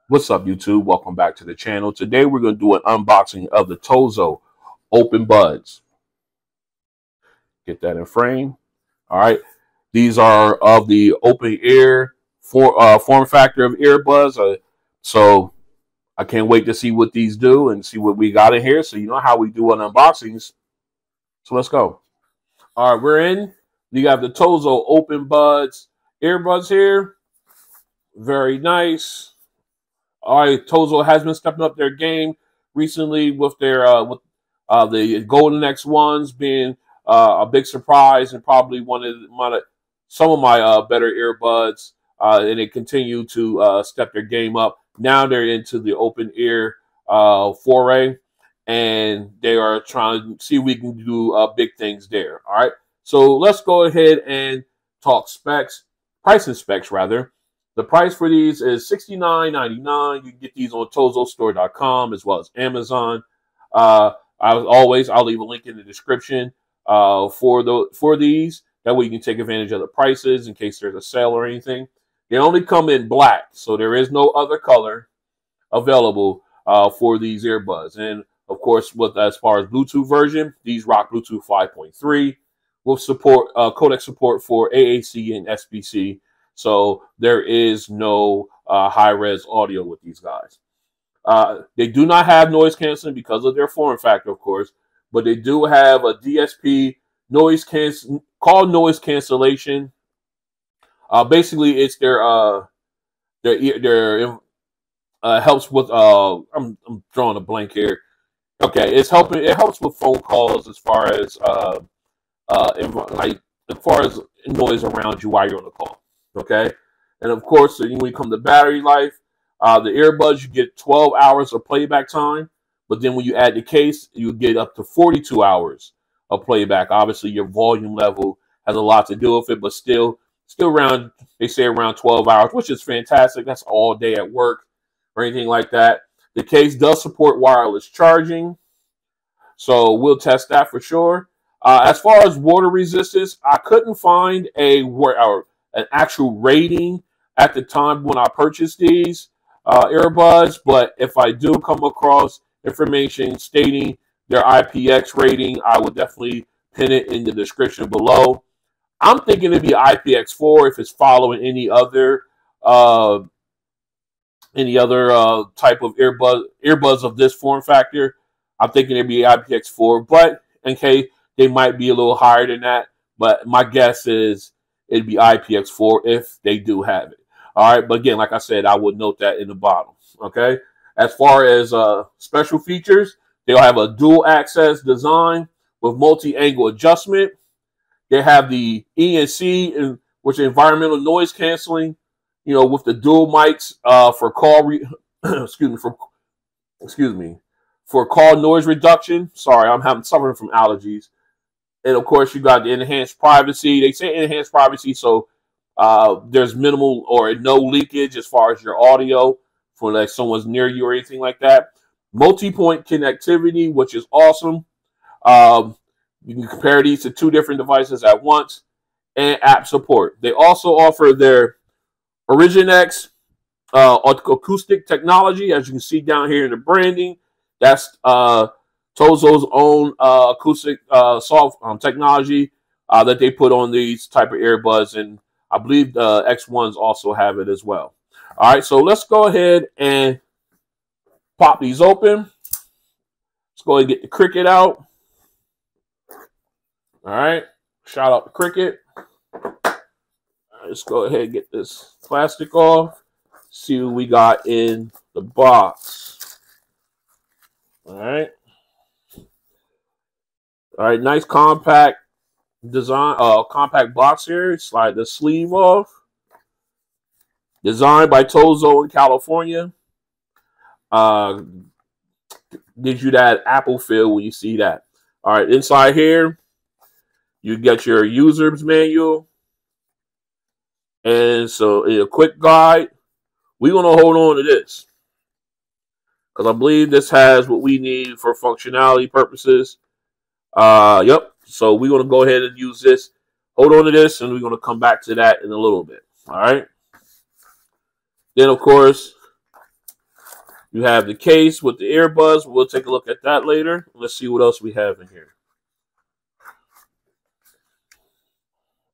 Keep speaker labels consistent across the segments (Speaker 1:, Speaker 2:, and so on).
Speaker 1: What's up, YouTube? Welcome back to the channel. Today we're going to do an unboxing of the TOZO OpenBuds. Get that in frame. All right. These are of the open ear form factor of earbuds. So I can't wait to see what these do and see what we got in here. So you know how we do on unboxings. So let's go. All right, we're in. You have the TOZO OpenBuds earbuds here. Very nice. All right, TOZO has been stepping up their game recently with their the Golden X1s being a big surprise and probably some of my better earbuds. And they continue to step their game up. Now they're into the open ear foray, and they are trying to see if we can do big things there. All right, so let's go ahead and talk specs, price and specs rather. The price for these is $69.99. You can get these on TOZOstore.com as well as Amazon. I'll leave a link in the description for these. That way you can take advantage of the prices in case there's a sale or anything. They only come in black, so there is no other color available for these earbuds. And of course, as far as Bluetooth version, these rock Bluetooth 5.3 with support codec support for AAC and SBC. So there is no high-res audio with these guys. They do not have noise canceling because of their form factor, of course, but they do have a DSP called noise cancellation. Basically, it's their helps with I'm drawing a blank here. Okay, it helps with phone calls as far as noise around you while you're on the call. Okay, and of course, when we come to battery life, the earbuds, you get 12 hours of playback time, but then when you add the case, you get up to 42 hours of playback. Obviously, your volume level has a lot to do with it, but still around, they say around 12 hours, which is fantastic. That's all day at work or anything like that. The case does support wireless charging, so we'll test that for sure. As far as water resistance, I couldn't find an actual rating at the time when I purchased these earbuds, but if I do come across information stating their IPX rating, I would definitely pin it in the description below. I'm thinking it'd be IPX4 if it's following any other type of earbuds of this form factor. I'm thinking it'd be IPX4, but in case they might be a little higher than that. But my guess is it'd be IPX4 if they do have it. All right, but again, like I said, I would note that in the bottom. Okay, as far as special features, they'll have a dual access design with multi-angle adjustment. They have the ENC, which is environmental noise canceling. You know, with the dual mics for call for call noise reduction. Sorry, I'm suffering from allergies. And of course, you got the enhanced privacy. They say enhanced privacy, so there's minimal or no leakage as far as your audio for like someone's near you or anything like that. Multipoint connectivity, which is awesome. You can compare these to 2 different devices at once, and app support. They also offer their OriginX acoustic technology, as you can see down here in the branding. That's TOZO's own acoustic technology that they put on these type of earbuds, and I believe the X1s also have it as well. All right, so let's go ahead and pop these open. Let's go ahead and get the Cricket out. All right, shout out to Cricket. All right, let's go ahead and get this plastic off. See what we got in the box. All right. All right, nice compact design, compact box here. Slide the sleeve off. Designed by TOZO in California. Gives you that Apple feel when you see that. All right, inside here, you get your user's manual. And so, in a quick guide, we're going to hold on to this, because I believe this has what we need for functionality purposes. Yep. So we're going to go ahead and use this. Hold on to this, and we're going to come back to that in a little bit. All right. Then, of course, You have the case with the earbuds. We'll take a look at that later. Let's see what else we have in here.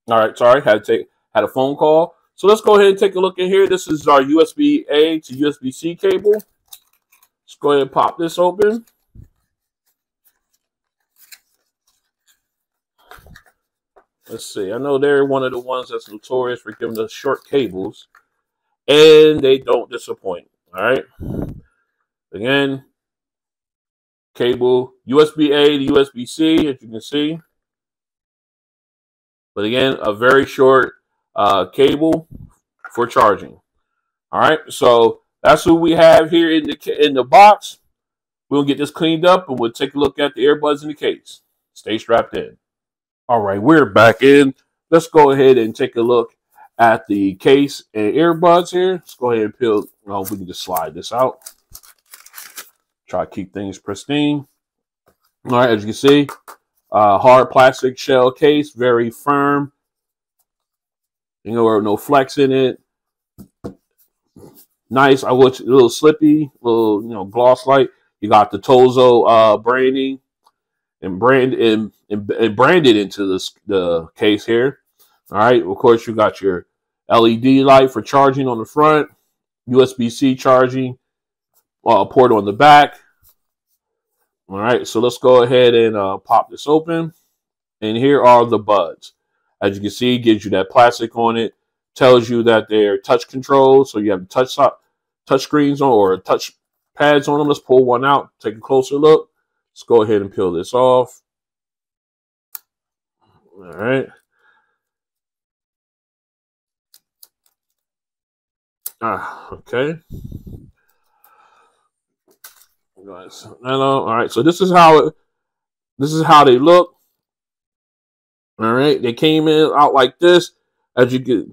Speaker 1: All right, sorry, had a phone call. So let's go ahead and take a look in here. This is our USB-A to USB-C cable. Let's go ahead and pop this open. Let's see. I know they're one of the ones that's notorious for giving us short cables, and they don't disappoint. All right. Again, cable USB-A to USB-C, as you can see. But again, a very short cable for charging. All right, so that's what we have here in the box. We'll get this cleaned up and we'll take a look at the earbuds in the case. Stay strapped in. All right, we're back in. Let's go ahead and take a look at the case and earbuds here. Let's go ahead and peel. Well, we can just slide this out. Try to keep things pristine. All right, as you can see, hard plastic shell case, very firm. You know, no flex in it. Nice. I want a little slippy, little gloss light. You got the TOZO branding and branded into the case here. All right. Of course, you got your LED light for charging on the front, USB-C charging port on the back. All right. So let's go ahead and pop this open. And here are the buds. As you can see, it gives you that plastic on it. Tells you that they're touch controlled, so you have touch screens on or touch pads on them. Let's pull one out, take a closer look. Let's go ahead and peel this off. All right. Okay. All right. So this is how they look. All right. They came out like this. As you get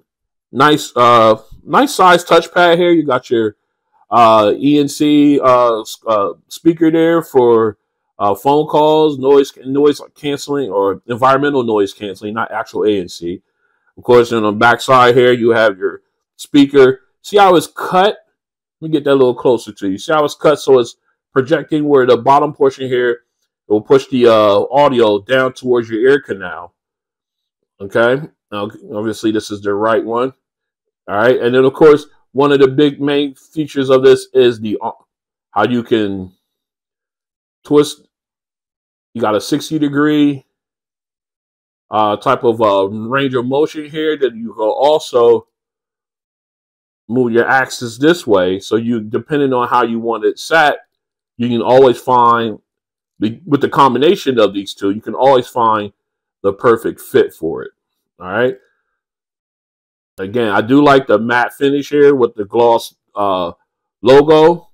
Speaker 1: nice size touchpad here. You got your ENC speaker there for phone calls, noise canceling or environmental noise canceling, not actual ANC. Of course, on the back side here, you have your speaker. See how it's cut? Let me get that a little closer to you. See how it's cut? So it's projecting where the bottom portion here, it will push the audio down towards your ear canal. Okay. Now, obviously, this is the right one. All right. And then, of course, one of the big main features of this is how you can twist. You got a 60-degree type of range of motion here that you can also move your axis this way. So you, depending on how you want it set, you can always find, with the combination of these two, you can always find the perfect fit for it. All right. Again, I do like the matte finish here with the gloss logo.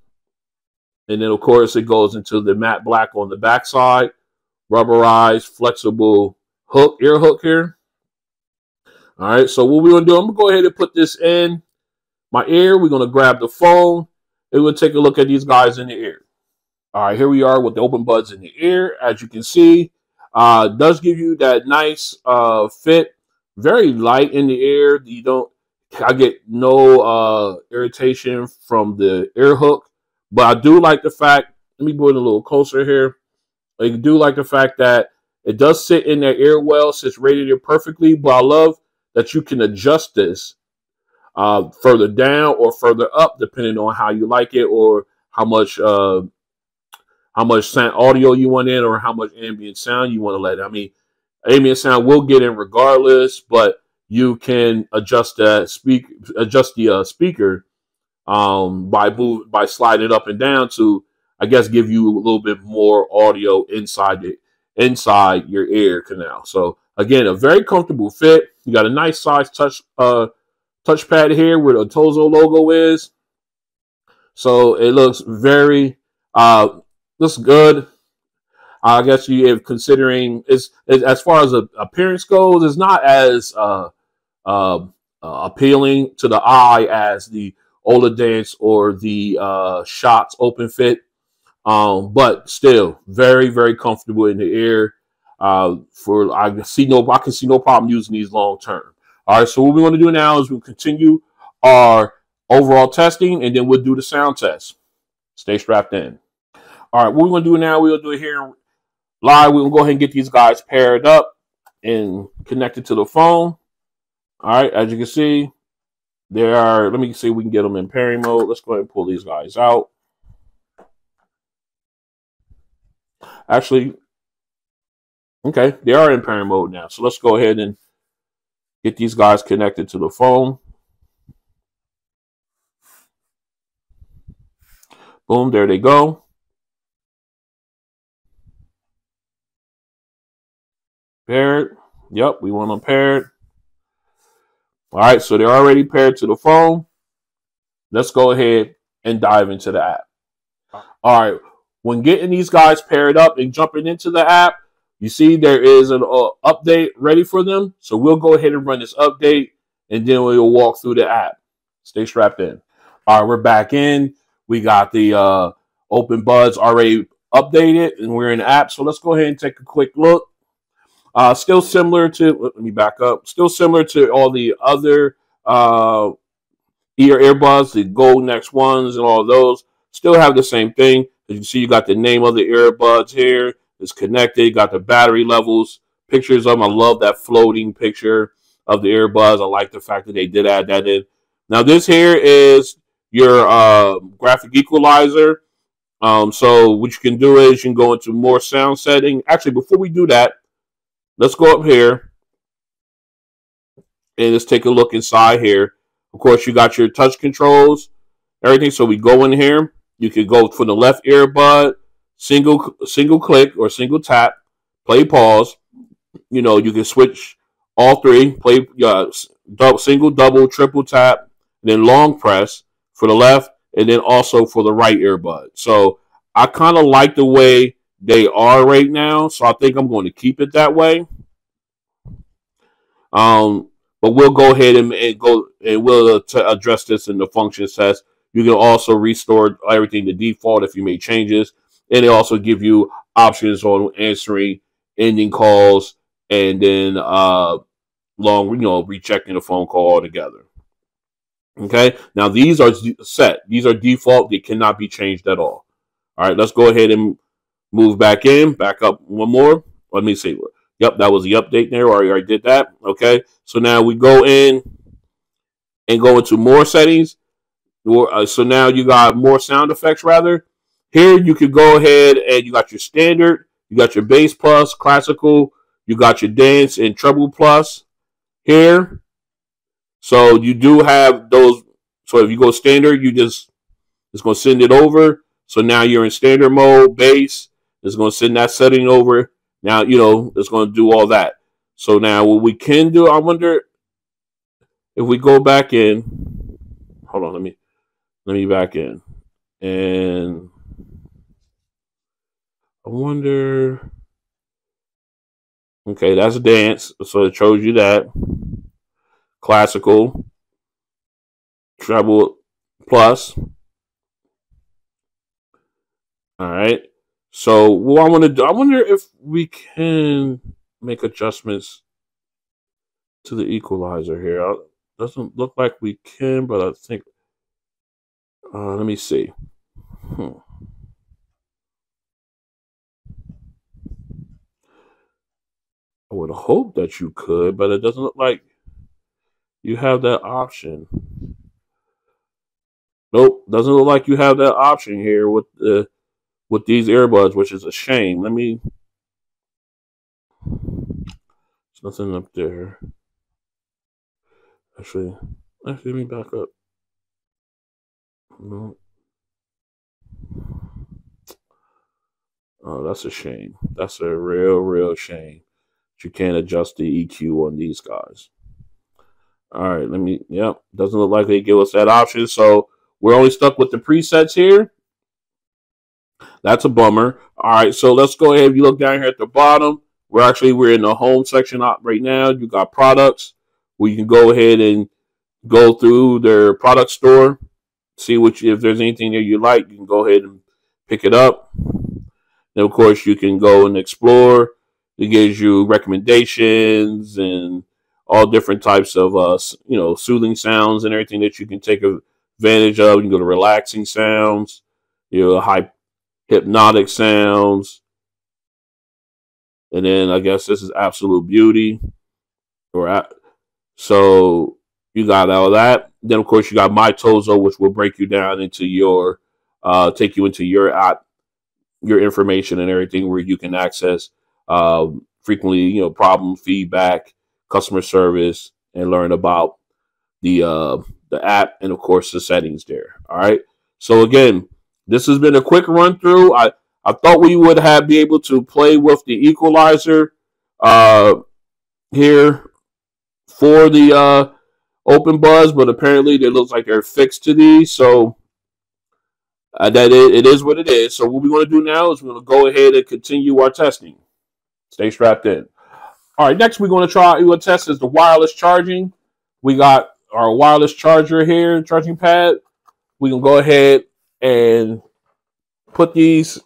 Speaker 1: And then, of course, it goes into the matte black on the back side. Rubberized, flexible ear hook here. All right, so what we're going to do, I'm going to go ahead and put this in my ear. We're going to grab the phone, and we'll take a look at these guys in the ear. All right, here we are with the OpenBuds in the ear. As you can see, it does give you that nice fit. Very light in the ear. I get no irritation from the ear hook, but I do like the fact, let me put it a little closer here. I do like the fact that it does sit in that ear well, sits rated here perfectly, but I love that you can adjust this further down or further up, depending on how you like it or how much sound audio you want in or how much ambient sound you want to let in. I mean, ambient sound will get in regardless, but you can adjust the speaker by sliding it up and down to, I guess, give you a little bit more audio inside your ear canal. So again, a very comfortable fit. You got a nice size touchpad here where the TOZO logo is. So it looks very looks good. I guess you, if considering as far as appearance goes, it's not as appealing to the eye as the Dance or the Shots Open Fit, but still very, very comfortable in the ear. I can see no problem using these long term. All right, so what we want to do now is we'll continue our overall testing, and then we'll do the sound test. Stay strapped in. All right, what we're going to do now, we're going to do it here live. We're going to go ahead and get these guys paired up and connected to the phone. All right, as you can see, they are, let me see if we can get them in pairing mode. Let's go ahead and pull these guys out. Actually, okay, they are in pairing mode now. So let's go ahead and get these guys connected to the phone. Boom, there they go. Paired. Yep, we want them paired. All right, so they're already paired to the phone. Let's go ahead and dive into the app. All right, when getting these guys paired up and jumping into the app, you see there is an update ready for them. So we'll go ahead and run this update, and then we'll walk through the app. Stay strapped in. All right, we're back in. We got the OpenBuds already updated, and we're in the app. So let's go ahead and take a quick look. Still similar to, let me back up. Still similar to all the other earbuds, the Gold Next ones and all those. Still have the same thing. As you can see, you got the name of the earbuds here. It's connected. You got the battery levels, pictures of them. I love that floating picture of the earbuds. I like the fact that they did add that in. Now, this here is your graphic equalizer. So what you can do is you can go into more sound setting. Actually, before we do that, let's go up here and let's take a look inside here. Of course, you got your touch controls, everything. So we go in here. You can go for the left earbud, single click or single tap, play, pause. You know, you can switch all three, play single, double, triple tap, and then long press for the left, and then also for the right earbud. So I kind of like the way they are right now, so I think I'm going to keep it that way. But we'll go ahead and we'll address this in the functions test. You can also restore everything to default if you make changes, and they also give you options on answering ending calls and then rechecking the phone call altogether. Okay, now these are set. These are default. They cannot be changed at all. All right, let's go ahead and move back in, back up one more. Let me see. Yep, that was the update there. I already did that. Okay, so now we go in and go into more settings. So now you got more sound effects, rather. Here you could go ahead and you got your standard, you got your bass plus, classical, you got your dance and treble plus here. So you do have those. So if you go standard, it's going to send it over. So now you're in standard mode, bass. It's going to send that setting over. Now, it's going to do all that. So now what we can do, I wonder if we go back in. Hold on, let me back in. And I wonder. Okay, that's dance. So it shows you that. Classical. Treble plus. All right. So what I want to do, I wonder if we can make adjustments to the equalizer here. Doesn't look like we can, but I think. Let me see. I would hope that you could, but it doesn't look like you have that option. Nope, doesn't look like you have that option here with these earbuds, which is a shame. There's nothing up there. Actually, let me back up. No. Oh, that's a shame. That's a real shame. You can't adjust the EQ on these guys. All right, yep. Doesn't look like they give us that option. So we're only stuck with the presets here. That's a bummer. All right, so let's go ahead. If you look down here at the bottom, we're in the home section right now. You got products where you can go ahead and go through their product store, see if there's anything there you like. You can go ahead and pick it up. And of course, you can go and explore. It gives you recommendations and all different types of soothing sounds and everything that you can take advantage of. You can go to relaxing sounds. hypnotic sounds. And then I guess this is absolute beauty. So you got all that. Then of course you got my TOZO, which will break you down into your, take you into your app, your information and everything, where you can access frequently, problem feedback, customer service, and learn about the app and of course the settings there. All right. So again, this has been a quick run through. I thought we would be able to play with the equalizer here for the OpenBuds, but apparently it looks like they're fixed to these. So it is what it is. So what we're going to do now is we're going to go ahead and continue our testing. Stay strapped in. All right, next we're going to test is the wireless charging. We got our wireless charger here, charging pad. We can go ahead and put these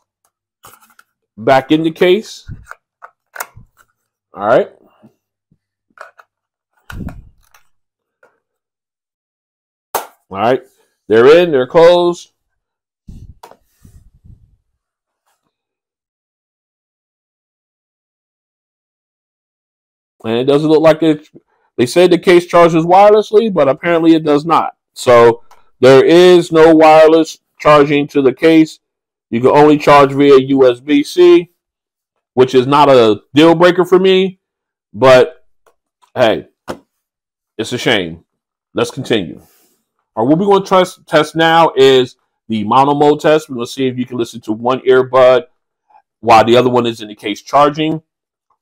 Speaker 1: back in the case. All right. All right, they're in, they're closed. And it doesn't look like it. They said the case charges wirelessly, but apparently it does not. So there is no wireless charging to the case. You can only charge via USB-C, which is not a deal breaker for me. But hey, it's a shame. Let's continue. All right, what we're going to test now is the mono mode test. We're going to see if you can listen to one earbud while the other one is in the case charging.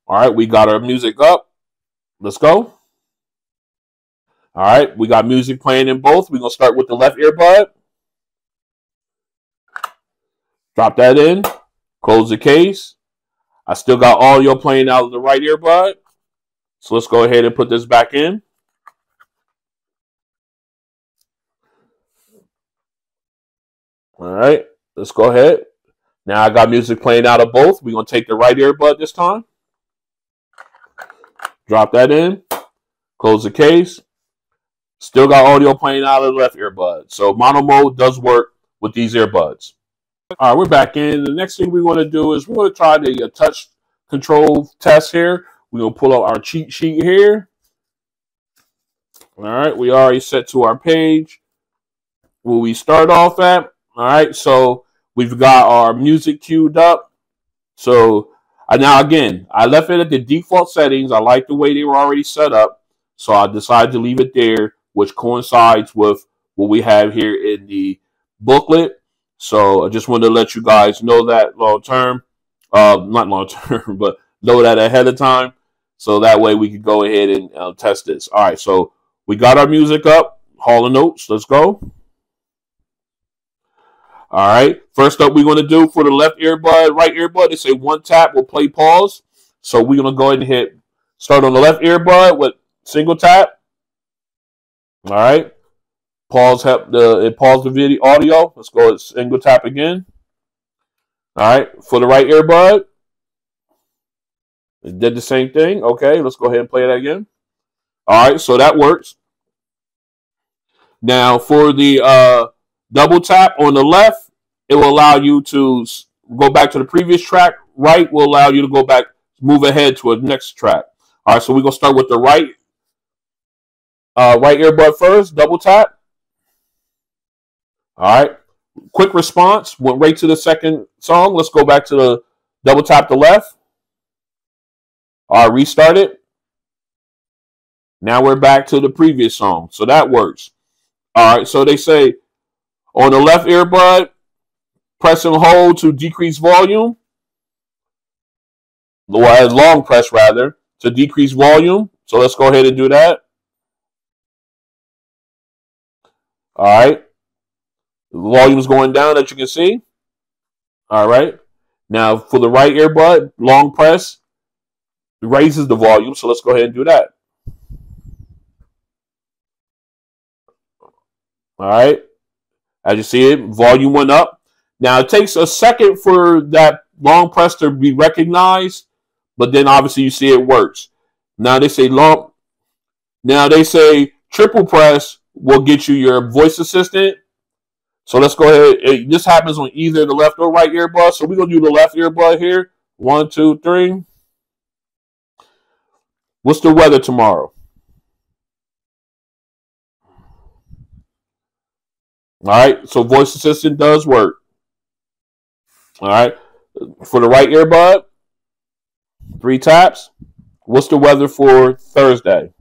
Speaker 1: All right, we got our music up. Let's go. All right, we got music playing in both. We're going to start with the left earbud. Drop that in. Close the case. I still got audio playing out of the right earbud. So let's go ahead and put this back in. All right, let's go ahead. Now I got music playing out of both. We're going to take the right earbud this time. Drop that in. Close the case. Still got audio playing out of the left earbud. So mono mode does work with these earbuds. All right, we're back in. The next thing we want to do is we're going to try the touch control test here. We're going to pull up our cheat sheet here. All right, we already set to our page where we start off at. All right, so we've got our music queued up. So now again, I left it at the default settings. I like the way they were already set up. So I decided to leave it there, which coincides with what we have here in the booklet. So I just wanted to let you guys know that not long term, but know that ahead of time. So that way we could go ahead and test this. All right, so we got our music up. Hall of Notes, let's go. All right, first up we're going to do for the left earbud, right earbud, they say one tap will play pause. So we're going to go ahead and hit start on the left earbud with single tap. All right, pause the video audio. Let's go with single tap again. All right, for the right earbud, it did the same thing. Okay, let's go ahead and play that again. All right, so that works. Now for the double tap on the left, it will allow you to go back to the previous track. Right will allow you to go back, move ahead to a next track. All right, so we're going to start with the right earbud first, double tap. All right, quick response, went right to the second song. Let's go back to the double tap the left. All right, restart it. Now we're back to the previous song, so that works. All right, so they say on the left earbud, press and hold to decrease volume. Well, long press rather, to decrease volume. So let's go ahead and do that. All right. The volume is going down, as you can see. All right. Now for the right earbud, long press raises the volume. So let's go ahead and do that. All right. As you see it, volume went up. Now it takes a second for that long press to be recognized, but then obviously you see it works. Now they say triple press will get you your voice assistant. So let's go ahead. This happens on either the left or right earbud. So we're going to do the left earbud here. 1, 2, 3. What's the weather tomorrow? All right. So voice assistant does work. All right. For the right earbud, 3 taps. What's the weather for Thursday?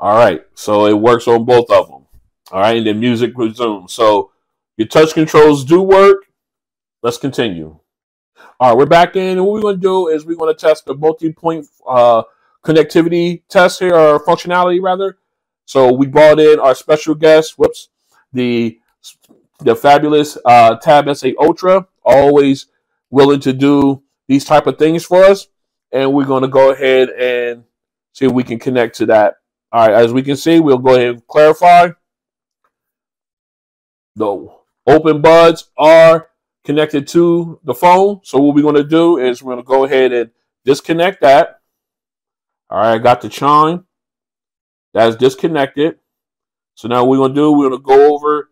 Speaker 1: All right. So it works on both of them. All right. And then music resumes. So your touch controls do work. Let's continue. All right. We're back in. And what we're going to do is we're going to test the multi-point connectivity test here, or functionality rather. So we brought in our special guest. The fabulous Tab S8 Ultra, always willing to do these type of things for us. And we're going to go ahead and see if we can connect to that. All right, as we can see, we'll go ahead and clarify. The OpenBuds are connected to the phone. So what we're going to do is we're going to go ahead and disconnect that. All right, I got the chime. That's disconnected. So now what we're going to do, we're going to go over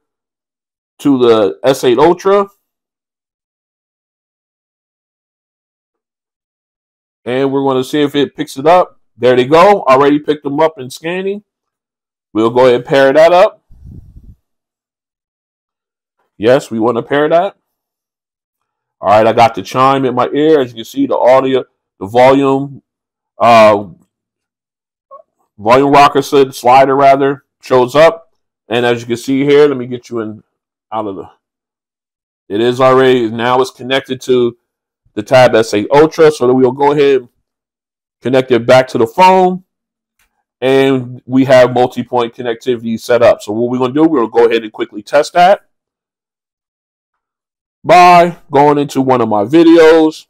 Speaker 1: to the S8 Ultra. And we're going to see if it picks it up. There they go. Already picked them up in scanning. We'll go ahead and pair that up. Yes, we want to pair that. All right, I got the chime in my ear. As you can see, the audio, the volume rocker slider rather shows up. And as you can see here, let me get you in out of the. It is already, now it's connected to the Tab S8 Ultra. So that we'll go ahead and connect it back to the phone. And we have multi-point connectivity set up. So what we're going to do, we're going to go ahead and quickly test that by going into one of my videos.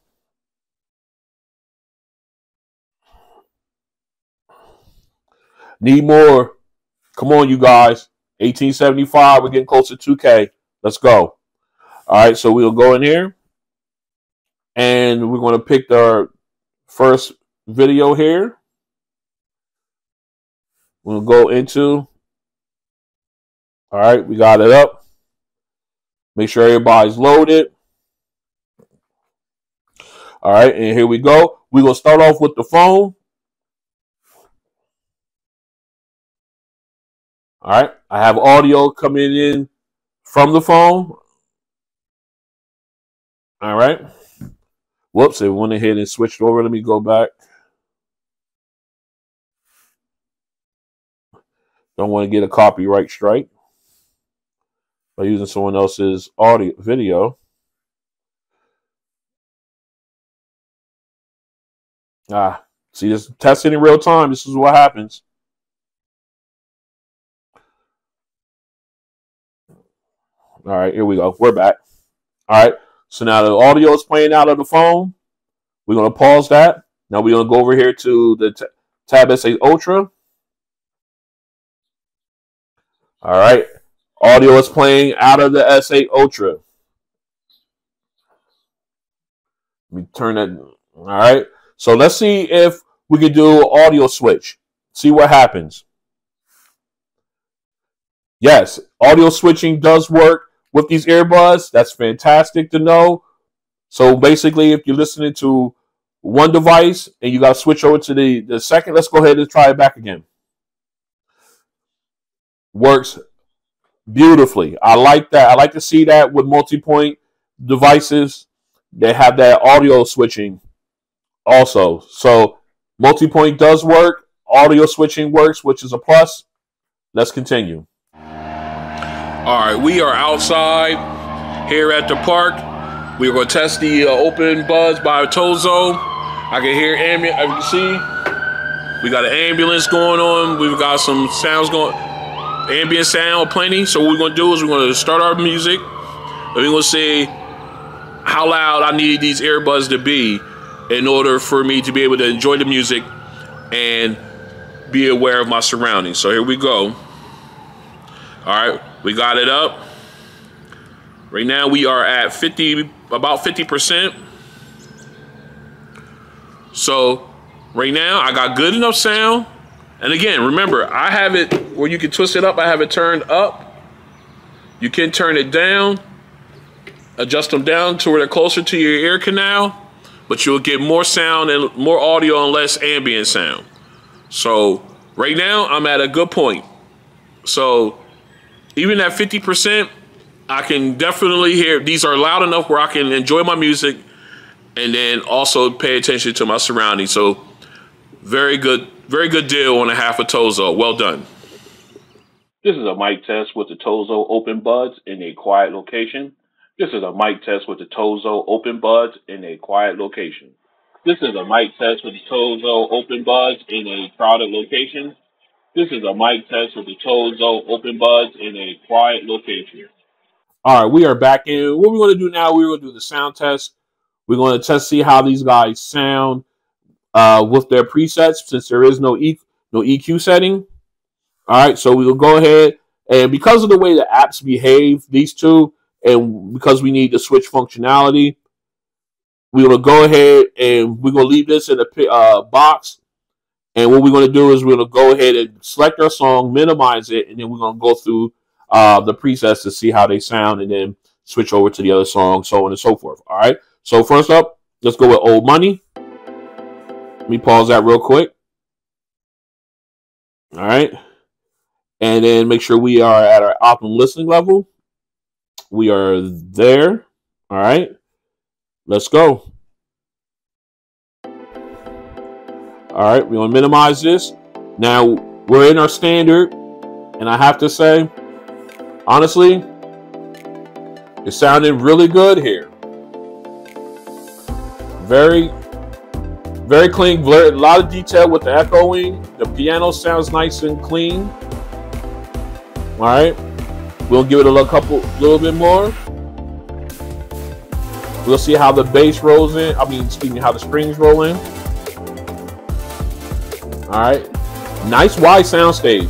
Speaker 1: Need more. Come on, you guys. 1875. We're getting close to 2K. Let's go. All right, so we'll go in here. And we're going to pick our first video here. We'll go into. All right, we got it up. Make sure everybody's loaded. All right, and here we go. We're going to start off with the phone. All right, I have audio coming in from the phone. All right. Whoops, it went ahead and switched over. Let me go back. Don't want to get a copyright strike by using someone else's audio video. See, this testing in real time. This is what happens. All right, here we go. We're back. All right, so now the audio is playing out of the phone. We're going to pause that. Now we're going to go over here to the Tab S8 Ultra. All right, audio is playing out of the S8 Ultra. Let me turn that. All right, so let's see if we can do audio switch. See what happens. Yes, audio switching does work with these earbuds. That's fantastic to know. So basically, if you're listening to one device and you got to switch over to the second, let's go ahead and try it back again. Works beautifully. I like that. I like to see that with multi-point devices. They have that audio switching also. So multi-point does work. Audio switching works, which is a plus. Let's continue. All right, we are outside here at the park. We're going to test the OpenBuds by TOZO. I can hear ambient. As you can see, we got an ambulance going on. We've got some sounds going, ambient sound plenty. So what we're going to do is we're going to start our music. And we're going to see how loud I need these earbuds to be in order for me to be able to enjoy the music and be aware of my surroundings. So here we go. All right, we got it up. Right now we are at about 50%. So right now I got good enough sound And again, remember, I have it where you can twist it up. I have it turned up. You can turn it down, adjust them down to where they're closer to your ear canal, but you'll get more sound and more audio and less ambient sound. So right now, I'm at a good point. So even at 50%, I can definitely hear, these are loud enough where I can enjoy my music and then also pay attention to my surroundings. So very good deal on a half a TOZO. Well done. This is a mic test with the TOZO OpenBuds in a quiet location. This is a mic test with the TOZO OpenBuds in a quiet location. This is a mic test with the TOZO OpenBuds in a crowded location. This is a mic test with the TOZO OpenBuds in a quiet location. All right, we are back in. What we're going to do now, we're going to do the sound test. We're going to see how these guys sound with their presets, since there is no EQ setting. All right, so we will go ahead, and because of the way the apps behave, these two, and because we need to switch functionality, we will go ahead and we're going to leave this in a box. And what we're going to do is we're going to go ahead and select our song, minimize it, and then we're going to go through the presets to see how they sound, and then switch over to the other song, so on and so forth. All right, so first up, let's go with Old Money. Let me pause that real quick. All right. And then make sure we are at our optimum listening level. We are there. All right. Let's go. All right. We're going to minimize this. Now, we're in our standard. And I have to say, honestly, it sounded really good here. Very clean. A lot of detail with the echoing. The piano sounds nice and clean. All right, we'll give it a little bit more. We'll see how the bass rolls in. How the strings roll in. All right, nice wide soundstage.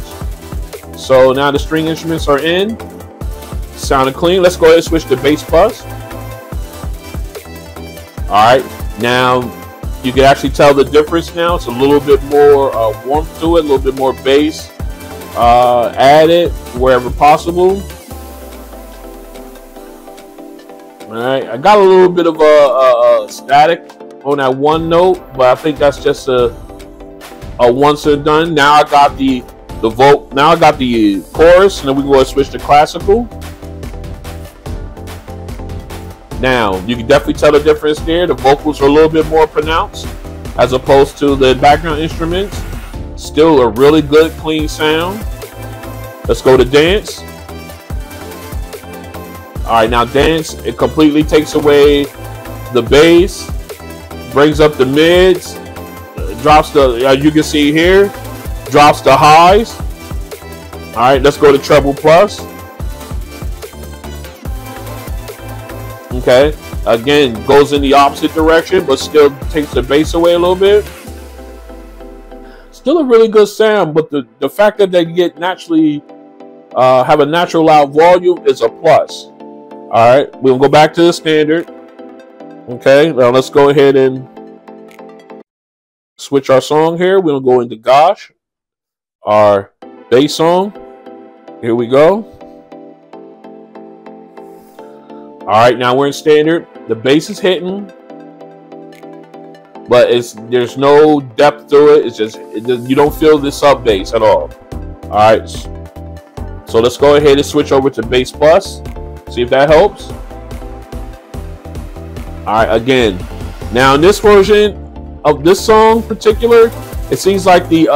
Speaker 1: So now the string instruments are in. Sounded clean. Let's go ahead and switch to bass plus. All right, now you can actually tell the difference now. It's a little bit more warmth to it, a little bit more bass added wherever possible. All right, I got a little bit of a static on that one note, but I think that's just a once and done. Now I got the Now I got the chorus, and then we go and switch to classical. Now, you can definitely tell the difference there. The vocals are a little bit more pronounced as opposed to the background instruments. Still a really good, clean sound. Let's go to dance. All right, now dance, it completely takes away the bass, brings up the mids, drops the, you can see here, drops the highs. All right, let's go to treble plus. Okay, again, goes in the opposite direction, but still takes the bass away a little bit. Still a really good sound, but the fact that they get naturally have a natural loud volume is a plus. All right, we'll go back to the standard. Okay, now let's go ahead and switch our song here. We'll go into Gosh, our bass song. Here we go. All right, now we're in standard. The bass is hitting, but there's no depth to it. It's just you don't feel the sub bass at all. All right, so let's go ahead and switch over to bass plus. See if that helps. All right, again, now in this version of this song in particular, it seems like the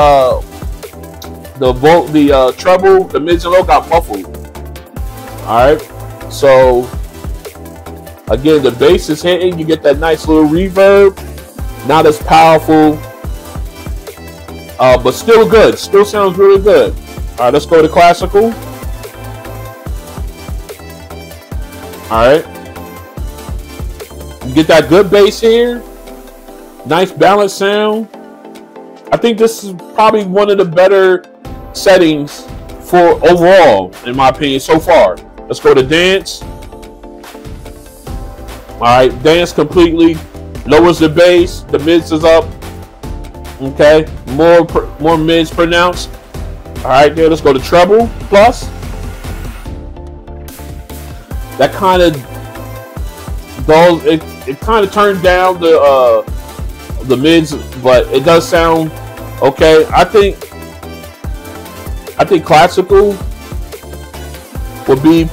Speaker 1: treble, the mids and low got muffled. All right, so again, the bass is hitting. You get that nice little reverb. Not as powerful, but still good. Still sounds really good. All right, let's go to classical. All right. You get that good bass here. Nice balanced sound. I think this is probably one of the better settings for overall, in my opinion, so far. Let's go to dance. All right, dance completely lowers the bass, the mids is up, Okay, more mids pronounced. All right, there. Let's go to treble plus. That kind of goes. It kind of turned down the mids, but it does sound okay. I think classical would be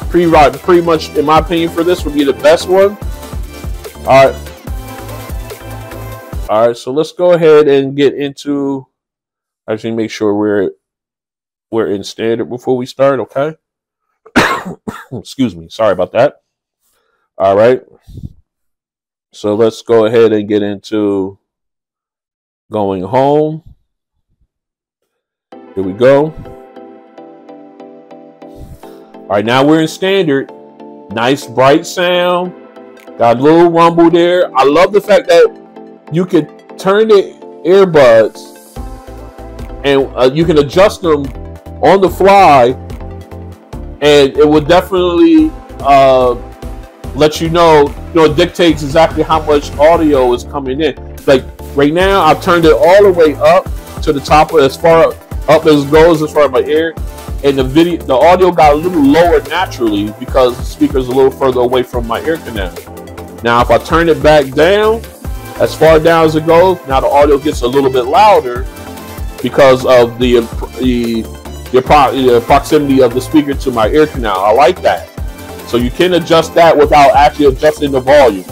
Speaker 1: pretty much, in my opinion, for this would be the best one. All right. So let's go ahead and get into. Actually, make sure we're in standard before we start. Okay. Excuse me. Sorry about that. All right. So let's go ahead and get into going home. Here we go. All right, now we're in standard. Nice bright sound. Got a little rumble there. I love the fact that you can turn the earbuds and you can adjust them on the fly, and it will definitely let you know. It dictates exactly how much audio is coming in. Like right now, I've turned it all the way up to the top, as far up as it goes, as far as my ear. And the audio got a little lower naturally because the speaker's a little further away from my ear canal. Now, if I turn it back down, as far down as it goes, now the audio gets a little bit louder because of the proximity of the speaker to my ear canal. I like that. So you can adjust that without actually adjusting the volume,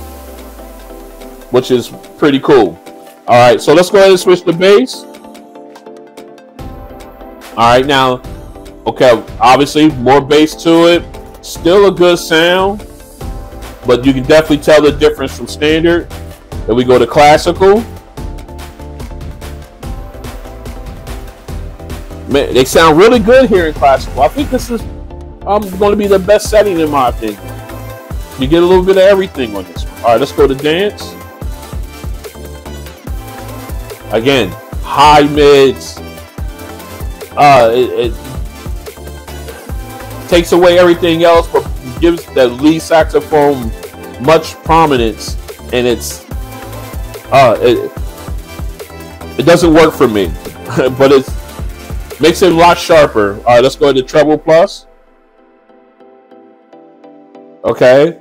Speaker 1: which is pretty cool. All right, so let's go ahead and switch to bass. All right, now, okay, obviously more bass to it. Still a good sound, but you can definitely tell the difference from standard. Then we go to classical. Man, they sound really good here in classical. I think this is going to be the best setting in my opinion. You get a little bit of everything on this one. All right, let's go to dance. Again, high mids. It takes away everything else, but gives the lead saxophone much prominence, and it doesn't work for me, but it makes it a lot sharper. All right, let's go to treble plus. Okay,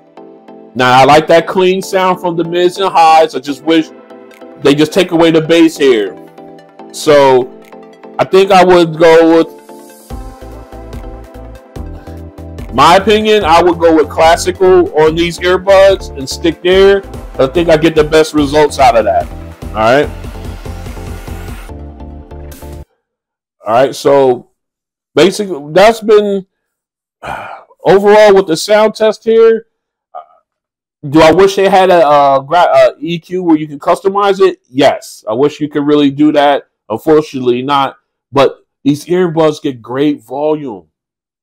Speaker 1: now I like that clean sound from the mids and highs. I just wish they just take away the bass here. So I think I would go with, my opinion, I would go with classical on these earbuds and stick there. I think I get the best results out of that. All right, so basically that's been overall with the sound test here. Do I wish they had a EQ where you can customize it? Yes, I wish you could really do that. Unfortunately not, but these earbuds get great volume.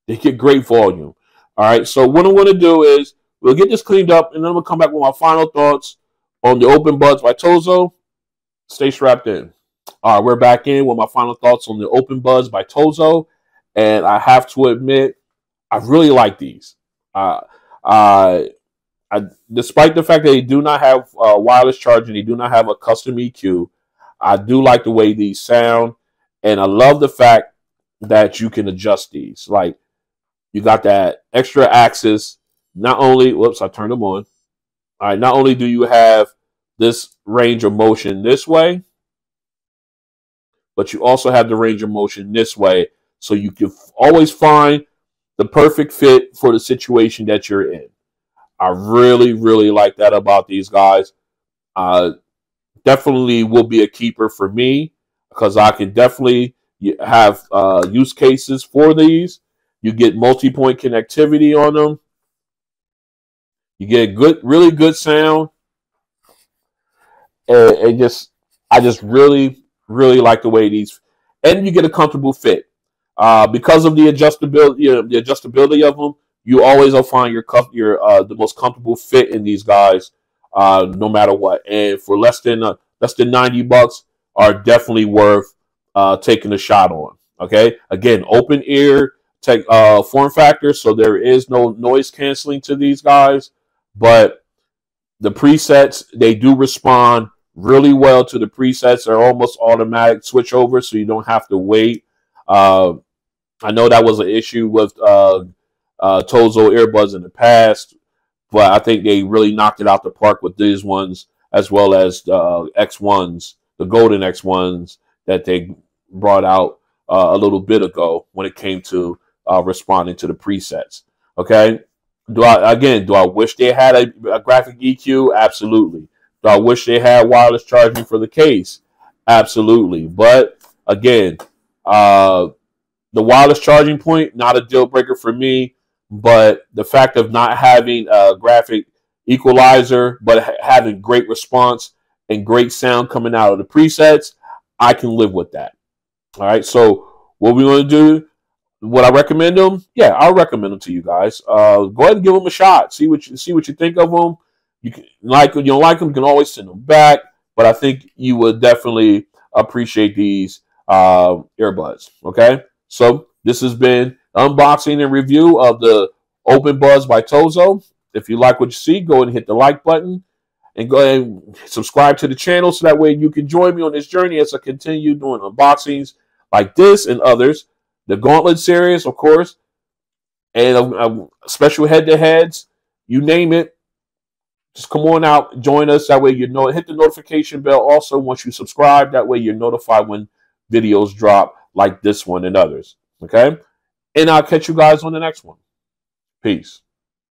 Speaker 1: They get great volume. All right, so what I'm going to do is we'll get this cleaned up, and then we'll come back with my final thoughts on the OpenBuds by TOZO. Stay strapped in. All right, we're back in with my final thoughts on the OpenBuds by TOZO, and I have to admit, I really like these. Despite the fact that they do not have wireless charging, they do not have a custom EQ, I do like the way these sound, and I love the fact that you can adjust these. Like, you got that extra axis. Not only, whoops, I turned them on. All right, not only do you have this range of motion this way, but you also have the range of motion this way, so you can always find the perfect fit for the situation that you're in. I really, really like that about these guys. Definitely will be a keeper for me because I can definitely have use cases for these. You get multi-point connectivity on them. You get good, really good sound. I just really, really like the way these, and you get a comfortable fit. Because of the adjustability of them, you always will find the most comfortable fit in these guys, no matter what. And for less than $90, are definitely worth taking a shot on. Okay, again, open ear form factor, so there is no noise canceling to these guys, but the presets, they do respond really well to the presets. They're almost automatic switch over, so you don't have to wait. I know that was an issue with TOZO earbuds in the past, but I think they really knocked it out the park with these ones, as well as the X1s, the golden X1s that they brought out a little bit ago when it came to responding to the presets. Okay. Do I wish they had a graphic EQ? Absolutely. Do I wish they had wireless charging for the case? Absolutely. But again, the wireless charging point, not a deal breaker for me, but the fact of not having a graphic equalizer, but having great response and great sound coming out of the presets, I can live with that. All right. So what we want to do, would I recommend them? Yeah, I'll recommend them to you guys. Go ahead and give them a shot. See what you think of them. You can like them, you don't like them, you can always send them back. But I think you would definitely appreciate these earbuds. Okay, so this has been unboxing and review of the OpenBuds by TOZO. If you like what you see, go ahead and hit the like button and go ahead and subscribe to the channel so that way you can join me on this journey as I continue doing unboxings like this and others. The Gauntlet series, of course, and special head-to-heads, you name it. Just come on out, join us. That way you know, hit the notification bell also once you subscribe. That way you're notified when videos drop like this one and others. Okay? And I'll catch you guys on the next one. Peace.